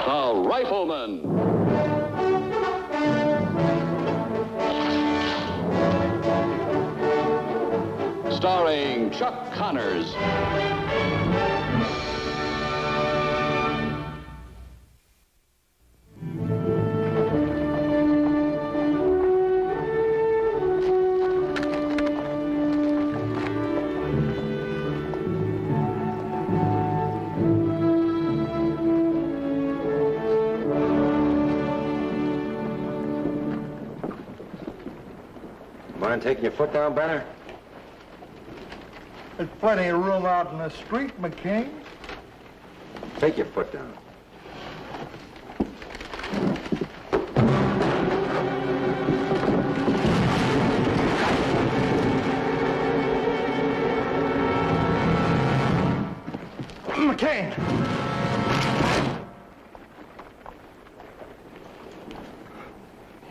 The Rifleman. Starring Chuck Connors. Mind taking your foot down, Banner? There's plenty of room out in the street, McCain. Take your foot down. McCain!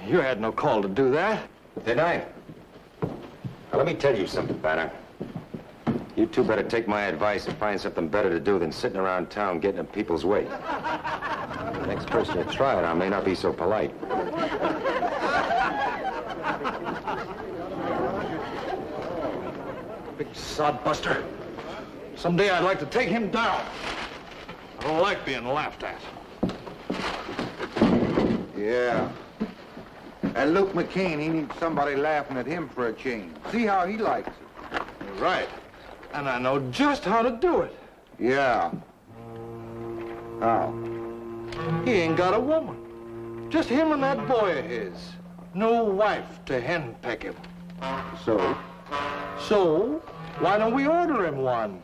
You had no call to do that. Did I? Now, let me tell you something, Banner. You two better take my advice and find something better to do than sitting around town getting in people's way. The next person you try it on may not be so polite. Big sodbuster. Someday I'd like to take him down. I don't like being laughed at. Yeah. And Luke McCain, he needs somebody laughing at him for a change. See how he likes it. You're right. And I know just how to do it. Yeah. How? He ain't got a woman. Just him and that boy of his. No wife to henpeck him. So? So, why don't we order him one?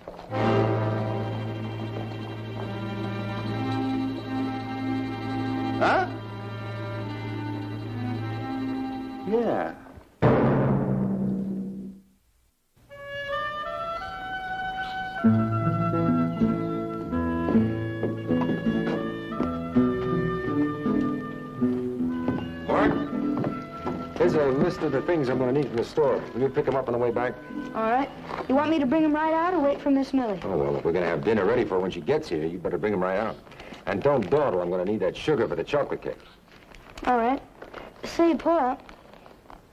Huh? Yeah. Here's a list of the things I'm going to need from the store. Will you pick them up on the way back? All right. You want me to bring them right out or wait for Miss Millie? Oh, well, if we're going to have dinner ready for her when she gets here, you better bring them right out. And don't dawdle. I'm going to need that sugar for the chocolate cake. All right. Say, Paul,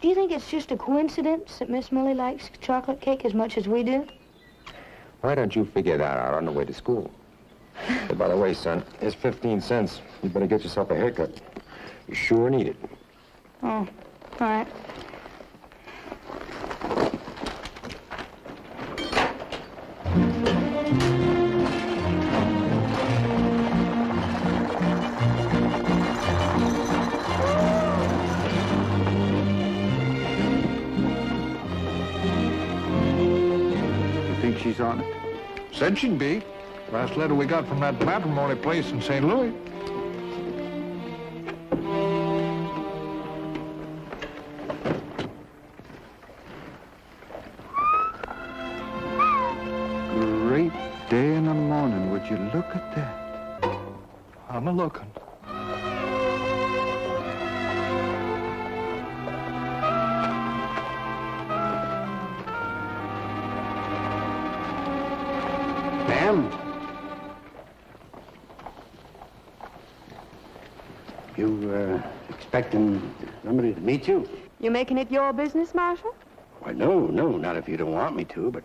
do you think it's just a coincidence that Miss Millie likes chocolate cake as much as we do? Why don't you figure that out on the way to school? Hey, by the way, son, here's 15 cents. You better get yourself a haircut. You sure need it. Oh, all right. She's on it. Said she'd be. Last letter we got from that matrimony place in St. Louis. Great day in the morning. Would you look at that? I'm a-looking. You, expecting somebody to meet you? You making it your business, Marshal? Why, no, not if you don't want me to, but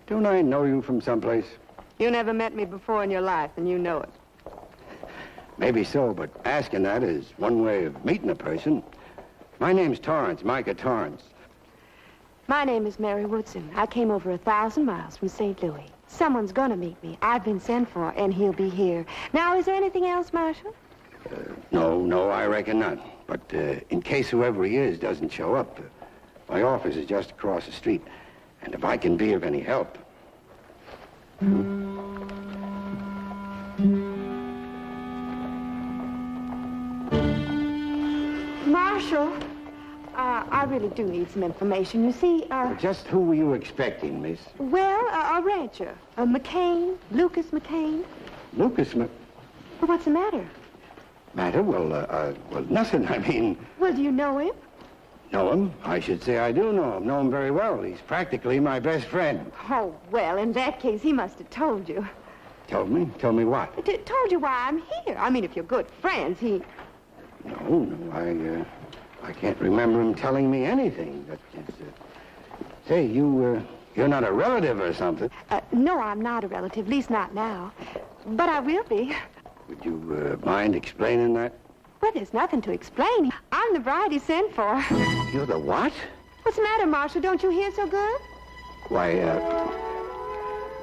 don't I know you from someplace? You never met me before in your life, and you know it. Maybe so, but asking that is one way of meeting a person. My name's Torrance, Micah Torrance. My name is Mary Woodson. I came over 1,000 miles from St. Louis. Someone's gonna meet me. I've been sent for, and he'll be here. Now, is there anything else, Marshal? No, I reckon not. But in case whoever he is doesn't show up, my office is just across the street. And if I can be of any help... Marshal, I really do need some information. You see, Just who were you expecting, miss? well, a rancher, a McCain, Lucas McCain. Lucas Well, what's the matter? Matter? Well, nothing. I mean... Well, do you know him? Know him? I should say I do know him. Know him very well. He's practically my best friend. Oh, well, in that case, he must have told you. Told me? Told me what? Told you why I'm here. I mean, if you're good friends, he... No, I can't remember him telling me anything. That's just, say, you're not a relative or something? No, I'm not a relative, at least not now. But I will be. Would you mind explaining that? Well, there's nothing to explain. I'm the bride he sent for. You're the what? What's the matter, Marshal? Don't you hear so good? Why,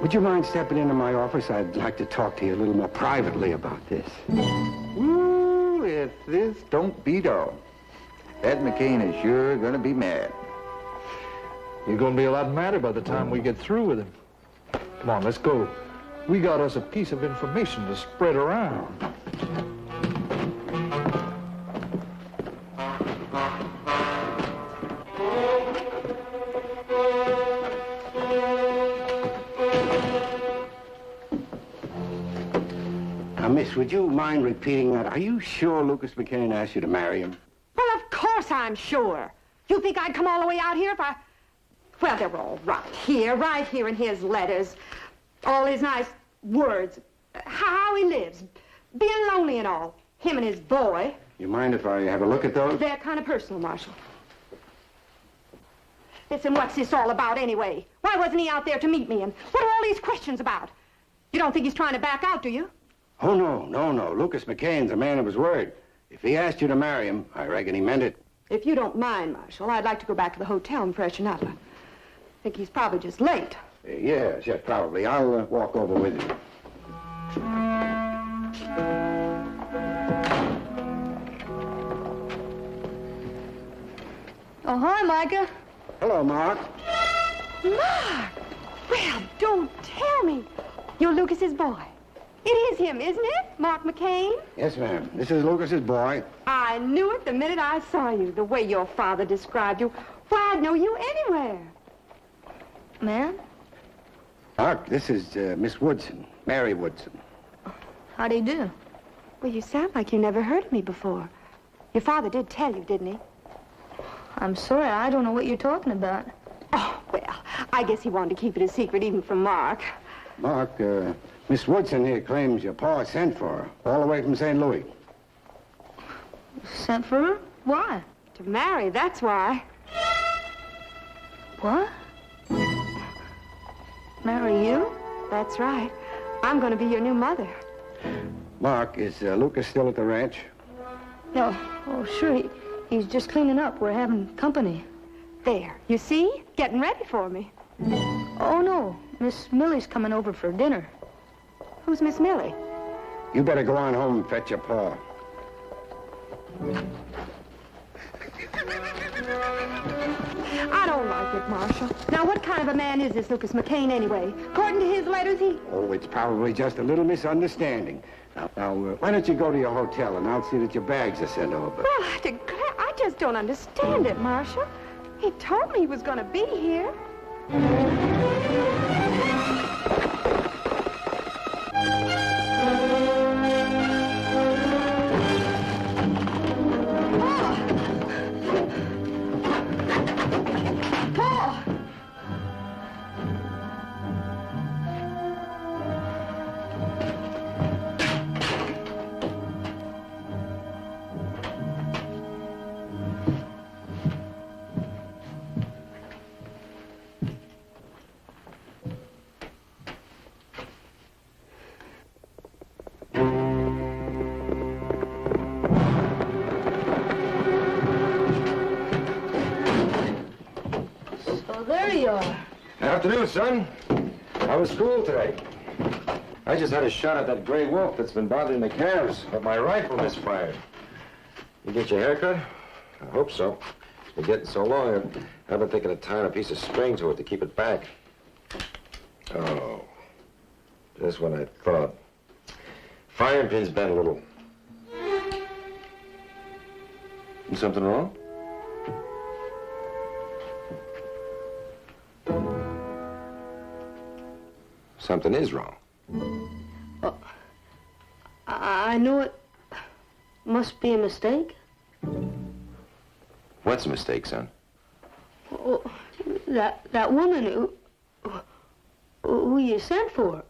would you mind stepping into my office? I'd like to talk to you a little more privately about this. Ooh, if this don't beat all. That McCain is sure gonna be mad. You're gonna be a lot madder by the time we get through with him. Come on, let's go. We got us a piece of information to spread around. Now, miss, would you mind repeating that? Are you sure Lucas McCain asked you to marry him? Well, of course I'm sure. You think I'd come all the way out here if I... Well, they're all right here in his letters. All his nice words. How he lives. Being lonely and all. Him and his boy. You mind if I have a look at those? They're kind of personal, Marshal. Listen, what's this all about anyway? Why wasn't he out there to meet me? And what are all these questions about? You don't think he's trying to back out, do you? Oh, no. Lucas McCain's a man of his word. If he asked you to marry him, I reckon he meant it. If you don't mind, Marshal, I'd like to go back to the hotel and freshen up. I think he's probably just late. Yes, probably. I'll walk over with you. Oh, hi, Micah. Hello, Mark. Mark! Well, don't tell me. You're Lucas's boy. It is him, isn't it? Mark McCain? Yes, ma'am. This is Lucas's boy. I knew it the minute I saw you, the way your father described you. Why, I'd know you anywhere. Man? Mark, this is Miss Woodson, Mary Woodson. How do you do? Well, you sound like you never heard of me before. Your father did tell you, didn't he? I'm sorry, I don't know what you're talking about. Oh, well, I guess he wanted to keep it a secret even from Mark. Mark, Miss Woodson here claims your pa sent for her, all the way from St. Louis. Sent for her? Why? To marry, that's why. What? Marry you? That's right. I'm going to be your new mother. Mark, is Lucas still at the ranch? No. Oh, sure. He's just cleaning up. We're having company. There, you see? Getting ready for me. Oh, no. Miss Millie's coming over for dinner. Who's Miss Millie? You better go on home and fetch your pa. I don't like it, Marshal. Now, what kind of a man is this Lucas McCain, anyway? According to his letters, he... Oh, it's probably just a little misunderstanding. Now, why don't you go to your hotel, and I'll see that your bags are sent over. Well, I declare, I just don't understand it, Marshal. He told me he was going to be here. Afternoon, son. How was school today? I just had a shot at that gray wolf that's been bothering the calves, but my rifle misfired. You get your hair cut? I hope so. It's been getting so long, I've been thinking of tying a piece of string to it to keep it back. Oh, just when I thought. Firing pin's bent a little. Something wrong? Something is wrong. I know it must be a mistake. What's a mistake, son? Oh, that woman who you sent for.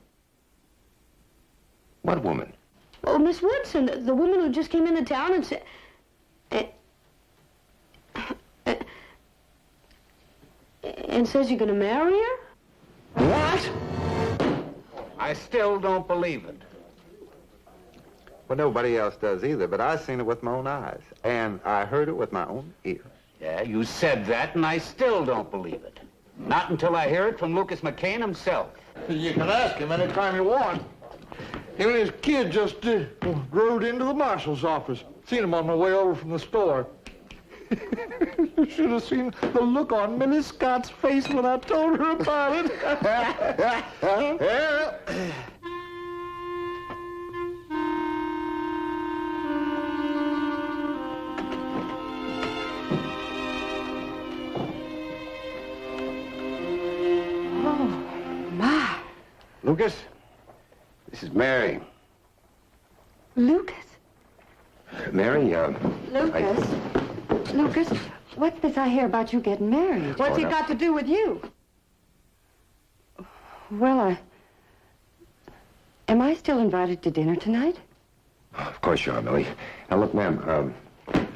What woman? Oh, Miss Woodson, the woman who just came into town and said... and says you're going to marry her? What? I still don't believe it. Well, nobody else does either, but I seen it with my own eyes, and I heard it with my own ears. Yeah, you said that, and I still don't believe it. Not until I hear it from Lucas McCain himself. You can ask him anytime you want. Him and his kid just rode into the marshal's office. Seen him on the way over from the store. You should have seen the look on Millie Scott's face when I told her about it. Lucas, this is Mary. Lucas? Mary, Lucas? Lucas, what's this I hear about you getting married? What's it got to do with you? Well, am I still invited to dinner tonight? Of course you are, Millie. Now, look, ma'am,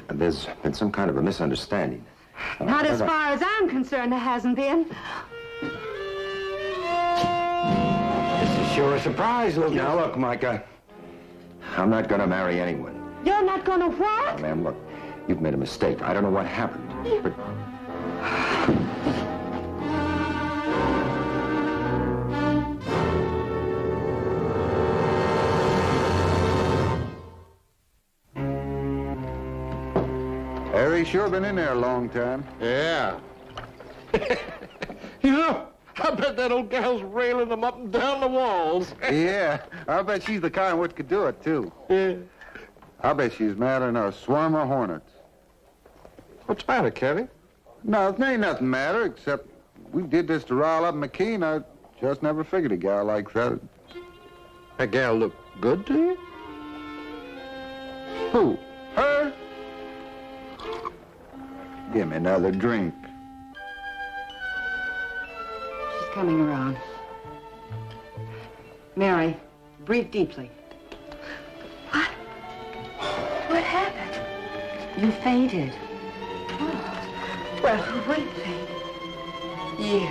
there's been some kind of a misunderstanding. Not as far as I'm concerned, there hasn't been. This is sure a surprise, Lucas. Now, look, Micah, I'm not going to marry anyone. You're not gonna what? Now, ma'am, look, you've made a mistake. I don't know what happened, but... Harry's sure been in there a long time. Yeah. You know, I bet that old gal's railing them up and down the walls. Yeah, I bet she's the kind which could do it, too. Yeah. I bet she's madder than a swarm of hornets. What's the matter, Kelly? No, there ain't nothing matter, except we did this to rile up McCain. I just never figured a gal like that. That gal look good to you? Who? Her? Give me another drink. She's coming around. Mary, breathe deeply. What? What happened? You fainted. Well, who fainted? You.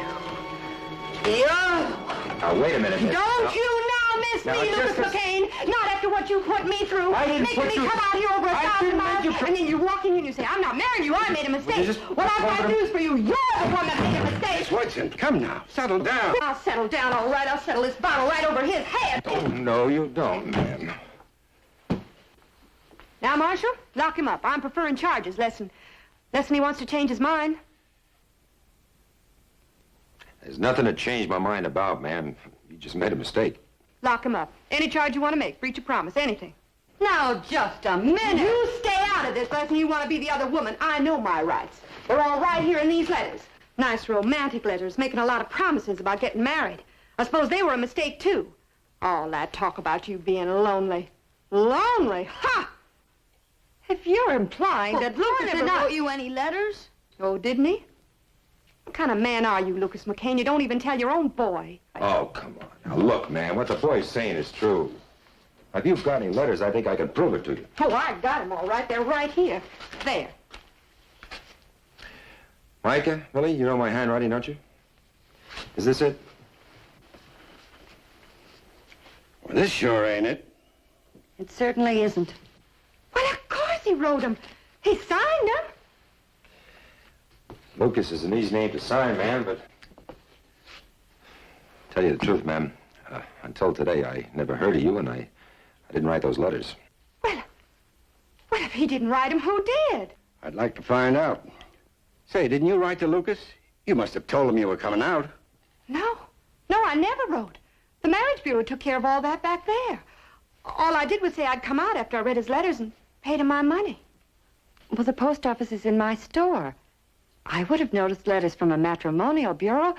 Now, wait a minute. Don't you now miss Now, me, just Lucas McCain? Not after what you put me through. I didn't Making put me you- come out here over I 1,000 didn't miles, make you- and then you walk in and you say, I'm not marrying you, I made a mistake. just- Well, I've got news for you. You're the one that made a mistake. Miss Woodson, come now. Settle down. I'll settle down, all right. I'll settle this bottle right over his head. Oh, no, you don't, ma'am. Now, Marshal, lock him up. I'm preferring charges, less than he wants to change his mind. There's nothing to change my mind about, ma'am. You just made a mistake. Lock him up. Any charge you want to make, breach of promise, anything. Now, just a minute. You stay out of this, less than you want to be the other woman. I know my rights. They're all right here in these letters. Nice romantic letters, making a lot of promises about getting married. I suppose they were a mistake, too. All that talk about you being lonely. Lonely? Ha! If you're implying that Lucas did not... wrote you any letters? Oh, didn't he? What kind of man are you, Lucas McCain? You don't even tell your own boy. Oh, come on. Now, look, man, what the boy's saying is true. If you've got any letters, I think I can prove it to you. Oh, I got them all right. They're right here. There. Micah, Millie, you know my handwriting, don't you? Is this it? Well, this sure ain't it. It certainly isn't. Well, of course he wrote them. He signed them. Lucas is an easy name to sign, ma'am, but... Tell you the truth, ma'am, until today, I never heard of you, and I didn't write those letters. Well, if he didn't write them, who did? I'd like to find out. Say, didn't you write to Lucas? You must have told him you were coming out. No, I never wrote. The marriage bureau took care of all that back there. All I did was say I'd come out after I read his letters and paid him my money. Well, the post office is in my store. I would have noticed letters from a matrimonial bureau.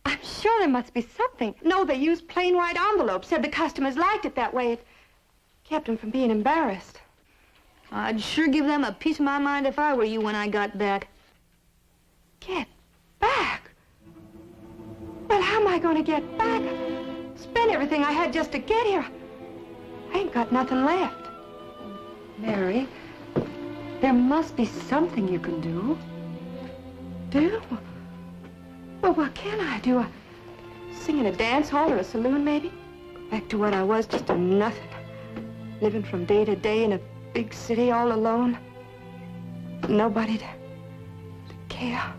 I'm sure there must be something. No, they used plain white envelopes. Said the customers liked it that way. It kept them from being embarrassed. I'd sure give them a piece of my mind if I were you when I got back. Get back? Well, how am I going to get back? Spent everything I had just to get here. I ain't got nothing left. Mary, there must be something you can do. Do? Well, what can I do? Sing in a dance hall or a saloon, maybe? Back to what I was, just a nothing. Living from day to day in a big city all alone. Nobody to care.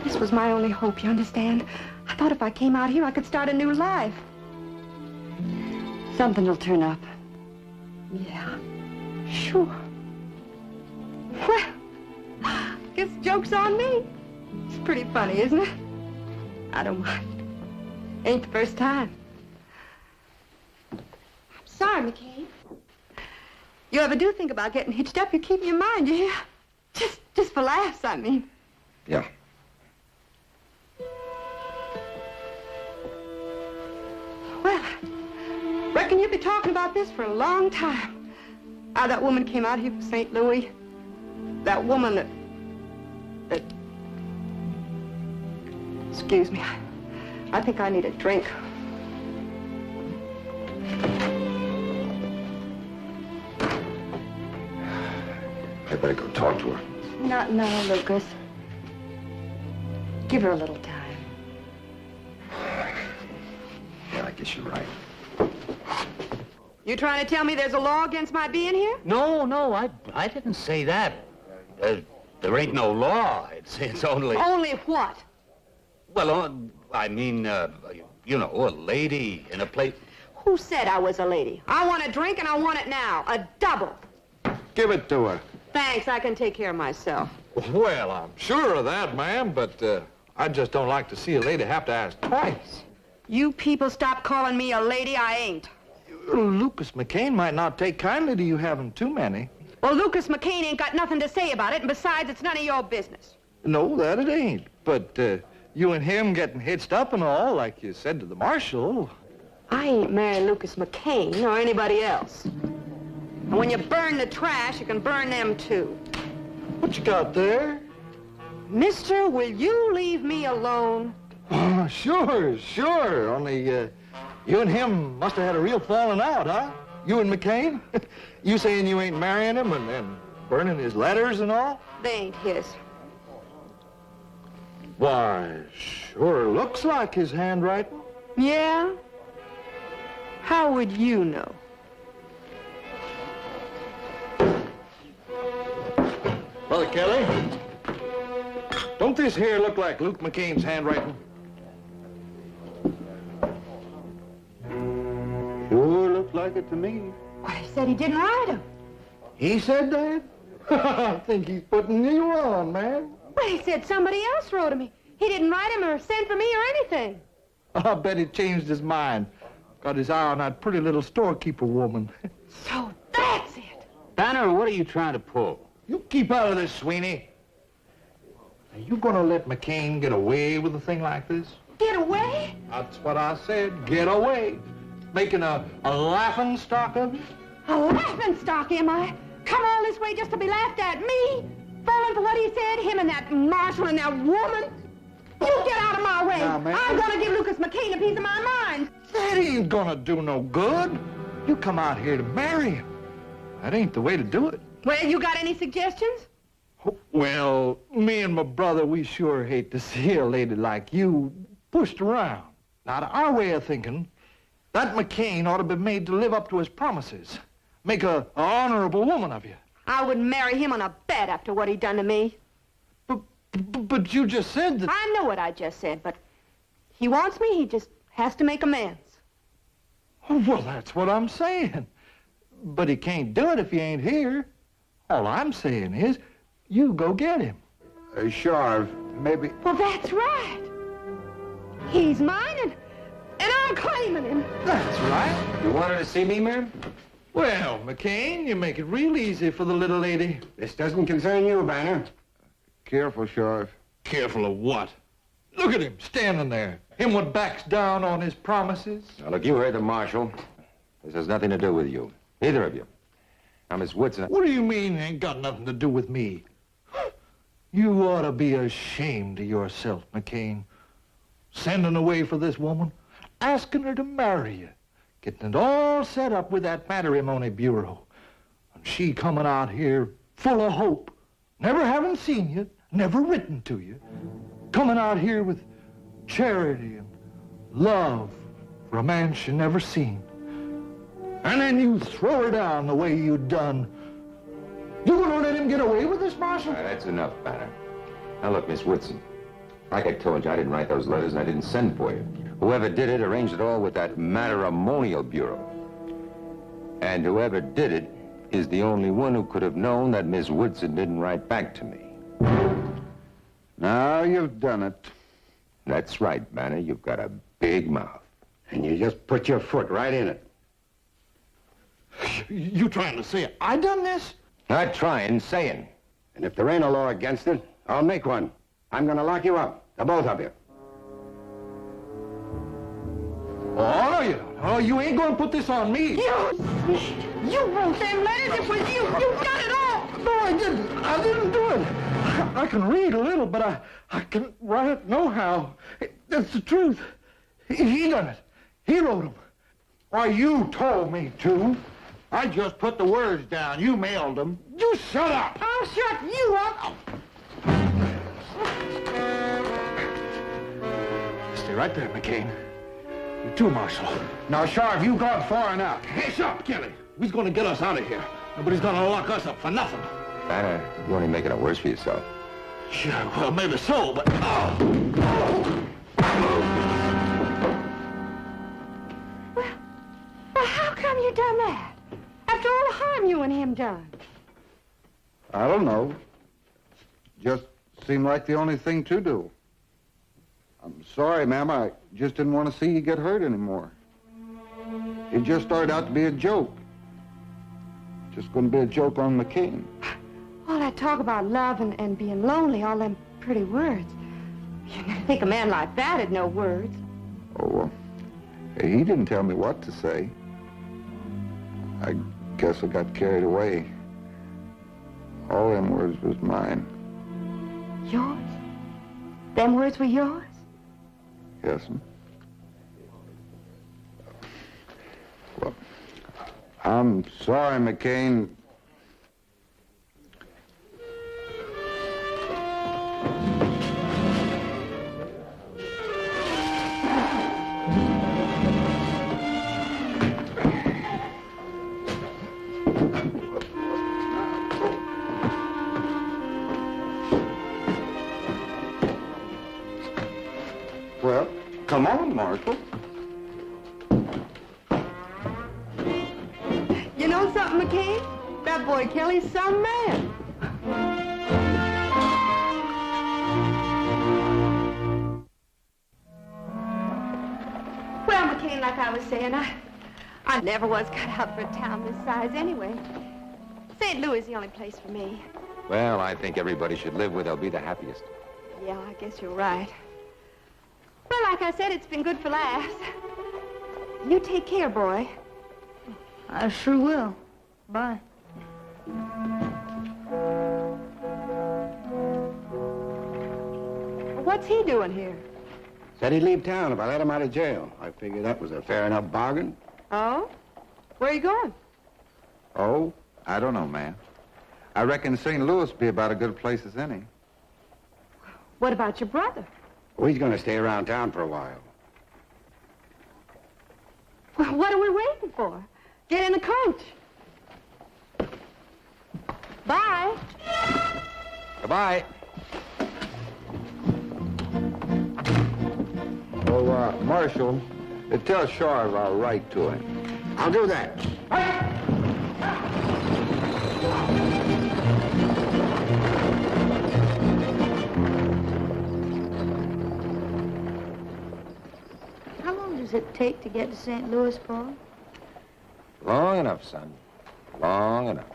This was my only hope, you understand? I thought if I came out here, I could start a new life. Something will turn up. Yeah, sure. Well, I guess the joke's on me. It's pretty funny, isn't it? I don't mind. Ain't the first time. I'm sorry, McCain. You ever do think about getting hitched up, you keep me in mind, you hear? Just for laughs, I mean. Yeah. Well, reckon you've been talking about this for a long time. How that woman came out here from St. Louis. That woman that... Excuse me. I think I need a drink. I better go talk to her. Not now, Lucas. Give her a little time. Yeah, I guess you're right. You trying to tell me there's a law against my being here? No, I didn't say that. There ain't no law. It's only... Only what? Well, I mean, you know, a lady in a place... Who said I was a lady? I want a drink and I want it now. A double. Give it to her. Thanks, I can take care of myself. Well, I'm sure of that, ma'am, but I just don't like to see a lady have to ask twice. You people stop calling me a lady, I ain't. Lucas McCain might not take kindly to you having too many. Well, Lucas McCain ain't got nothing to say about it, and besides, it's none of your business. No, that it ain't. But you and him getting hitched up and all, like you said to the marshal. I ain't marrying Lucas McCain or anybody else. And when you burn the trash, you can burn them too. What you got there? Mister, will you leave me alone? Oh, sure. Only you and him must have had a real falling out, huh? You and McCain? You saying you ain't marrying him and burning his letters and all? They ain't his. Why, sure looks like his handwriting. Yeah? How would you know? Brother Kelly, don't this here look like Luke McCain's handwriting? Sure looks like it to me. Well, he said he didn't write him. He said that? I think he's putting you on, man. Well, he said somebody else wrote him. He didn't write him or send for me or anything. I bet he changed his mind. Got his eye on that pretty little storekeeper woman. So that's it. Banner, what are you trying to pull? You keep out of this, Sweeney. Are you gonna let McCain get away with a thing like this? Get away? That's what I said. Get away. Making a laughing stock of you? A laughing stock, am I? Come all this way just to be laughed at? Me? Falling for what he said? Him and that marshal and that woman? You get out of my way. Now, ma'am. I'm gonna give Lucas McCain a piece of my mind. That ain't gonna do no good. You come out here to marry him. That ain't the way to do it. Well, you got any suggestions? Well, me and my brother, we sure hate to see a lady like you pushed around. Now, to our way of thinking, that McCain ought to be made to live up to his promises. Make a honorable woman of you. I would marry him on a bet after what he done to me. But you just said that... I know what I just said, but he wants me, he just has to make amends. Well, that's what I'm saying. But he can't do it if he ain't here. All I'm saying is, you go get him. Sure, maybe... Well, that's right. He's mine, and I'm claiming him. That's right. You wanted to see me, ma'am? Well, McCain, you make it real easy for the little lady. This doesn't concern you, Banner. Careful, Sheriff. Careful of what? Look at him standing there. Him what backs down on his promises. Now, look, you heard the marshal. This has nothing to do with you. Neither of you. Now, Miss Woodson... What do you mean ain't got nothing to do with me? You ought to be ashamed of yourself, McCain. Sending away for this woman, asking her to marry you, getting it all set up with that matrimony bureau. And she coming out here full of hope, never having seen you, never written to you, coming out here with charity and love for a man she never seen. And then you throw her down the way you done. You gonna let him get away with this, Marshal? That's enough, Banner. Now look, Miss Woodson, like I told you, I didn't write those letters and I didn't send for you. Whoever did it arranged it all with that matrimonial bureau. And whoever did it is the only one who could have known that Miss Woodson didn't write back to me. Now you've done it. That's right, Banner. You've got a big mouth. And you just put your foot right in it. You trying to say I done this? Not trying, saying. And if there ain't a law against it, I'll make one. I'm gonna lock you up, the both of you. Oh, no, you don't. Oh, you ain't gonna put this on me. You wrote them letters. It was you. You done it all. No, I didn't. I didn't do it. I can read a little, but I can write it no how. That's the truth. He done it. He wrote them. Why, you told me to. I just put the words down. You mailed them. You shut up. I'll shut you up. Stay right there, McCain. You too, Marshal. Now, Sheriff, you've gone far enough. Hey, shut up, Kelly. He's gonna get us out of here. Nobody's gonna lock us up for nothing. Banner, you're only making it worse for yourself. Yeah, well, maybe so, but... Well, how come you done that? After all the harm you and him done. I don't know. Just seemed like the only thing to do. I'm sorry, ma'am. I just didn't want to see you get hurt anymore. It just started out to be a joke. Just going to be a joke on McCain. All that talk about love and being lonely, all them pretty words. You never think a man like that had no words. Oh, well, he didn't tell me what to say. I guess I got carried away. All them words was mine. Yours? Them words were yours? Yes, ma'am. Well, I'm sorry, McCain. Well, come on, Marshal. You know something, McCain? That boy Kelly's some man. Well, McCain, like I was saying, I never was cut out for a town this size anyway. St. Louis is the only place for me. Well, I think everybody should live where they'll be the happiest. Yeah, I guess you're right. Well, like I said, it's been good for laughs. You take care, boy. I sure will. Bye. What's he doing here? Said he'd leave town if I let him out of jail. I figured that was a fair enough bargain. Oh? Where are you going? Oh, I don't know, ma'am. I reckon St. Louis be about a good place as any. What about your brother? Oh, he's going to stay around town for a while. Well, what are we waiting for? Get in the coach. Bye. Goodbye. Oh, Marshal, tell Sheriff I'll write to him. I'll do that. How long does it take to get to St. Louis, Paul? Long enough, son. Long enough.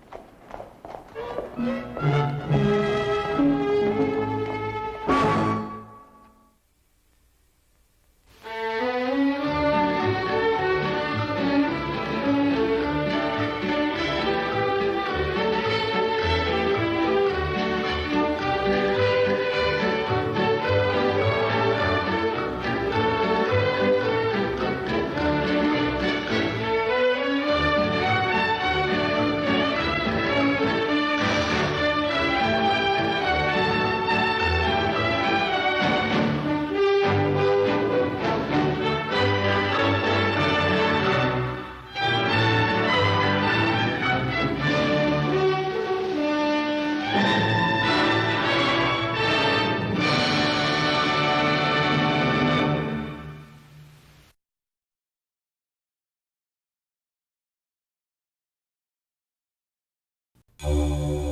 you.